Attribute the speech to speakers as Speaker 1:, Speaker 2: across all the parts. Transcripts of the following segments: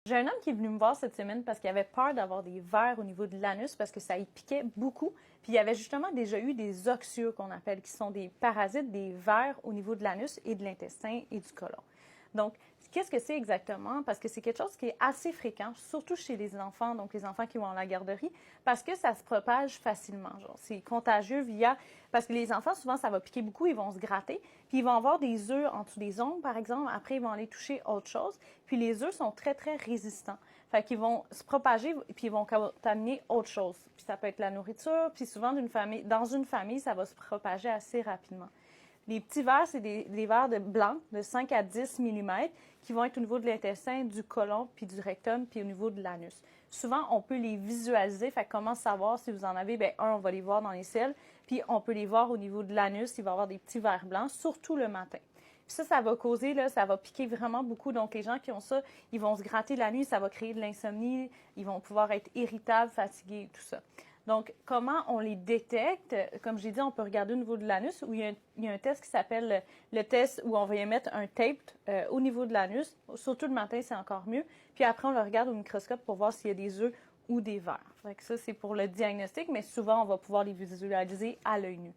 Speaker 1: J'ai un homme qui est venu me voir cette semaine parce qu'il avait peur d'avoir des vers au niveau de l'anus parce que ça y piquait beaucoup. Puis il y avait justement déjà eu des oxyures qu'on appelle, qui sont des parasites, des vers au niveau de l'anus et de l'intestin et du côlon. Donc, qu'est-ce que c'est exactement? Parce que c'est quelque chose qui est assez fréquent, surtout chez les enfants, donc les enfants qui vont à la garderie, parce que ça se propage facilement. Genre, c'est contagieux via... Parce que les enfants, souvent, ça va piquer beaucoup, ils vont se gratter, puis ils vont avoir des œufs en dessous des ongles, par exemple. Après, ils vont aller toucher autre chose. Puis les œufs sont très, très résistants. Fait qu'ils vont se propager, puis ils vont contaminer autre chose. Puis ça peut être la nourriture, puis souvent, dans une famille, ça va se propager assez rapidement. Les petits vers, c'est des vers de blanc de 5 à 10 millimètres qui vont être au niveau de l'intestin, du côlon, puis du rectum, puis au niveau de l'anus. Souvent, on peut les visualiser. Fait comment savoir si vous en avez? Bien, on va les voir dans les selles, puis on peut les voir au niveau de l'anus. Il va y avoir des petits vers blancs, surtout le matin. Puis ça va causer, là, ça va piquer vraiment beaucoup. Donc, les gens qui ont ça, ils vont se gratter la nuit, ça va créer de l'insomnie, ils vont pouvoir être irritables, fatigués, tout ça. Donc, comment on les détecte? Comme j'ai dit, on peut regarder au niveau de l'anus où il y a un test qui s'appelle le test où on va y mettre un tape au niveau de l'anus. Surtout le matin, c'est encore mieux. Puis après, on le regarde au microscope pour voir s'il y a des œufs ou des vers. Donc, ça, c'est pour le diagnostic, mais souvent, on va pouvoir les visualiser à l'œil nu.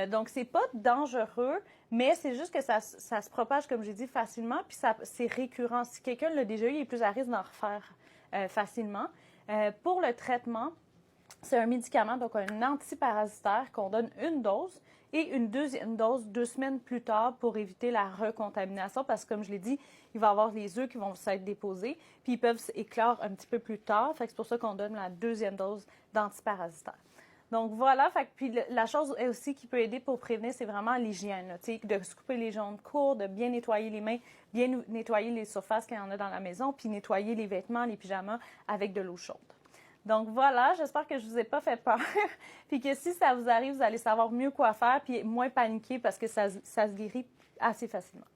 Speaker 1: Donc, c'est pas dangereux, mais c'est juste que ça se propage, comme j'ai dit, facilement, puis c'est récurrent. Si quelqu'un l'a déjà eu, il est plus à risque d'en refaire facilement. Pour le traitement, c'est un médicament, donc un antiparasitaire qu'on donne une dose et une deuxième dose 2 semaines plus tard pour éviter la recontamination parce que, comme je l'ai dit, il va y avoir les œufs qui vont s'être déposés puis ils peuvent éclore un petit peu plus tard. Fait que c'est pour ça qu'on donne la deuxième dose d'antiparasitaire. Donc voilà, fait que, puis la chose aussi qui peut aider pour prévenir, c'est vraiment l'hygiène, là, de se couper les jambes courtes, de bien nettoyer les mains, bien nettoyer les surfaces qu'il y en a dans la maison, puis nettoyer les vêtements, les pyjamas avec de l'eau chaude. Donc voilà, j'espère que je vous ai pas fait peur, puis que si ça vous arrive, vous allez savoir mieux quoi faire, puis moins paniquer parce que ça se guérit assez facilement.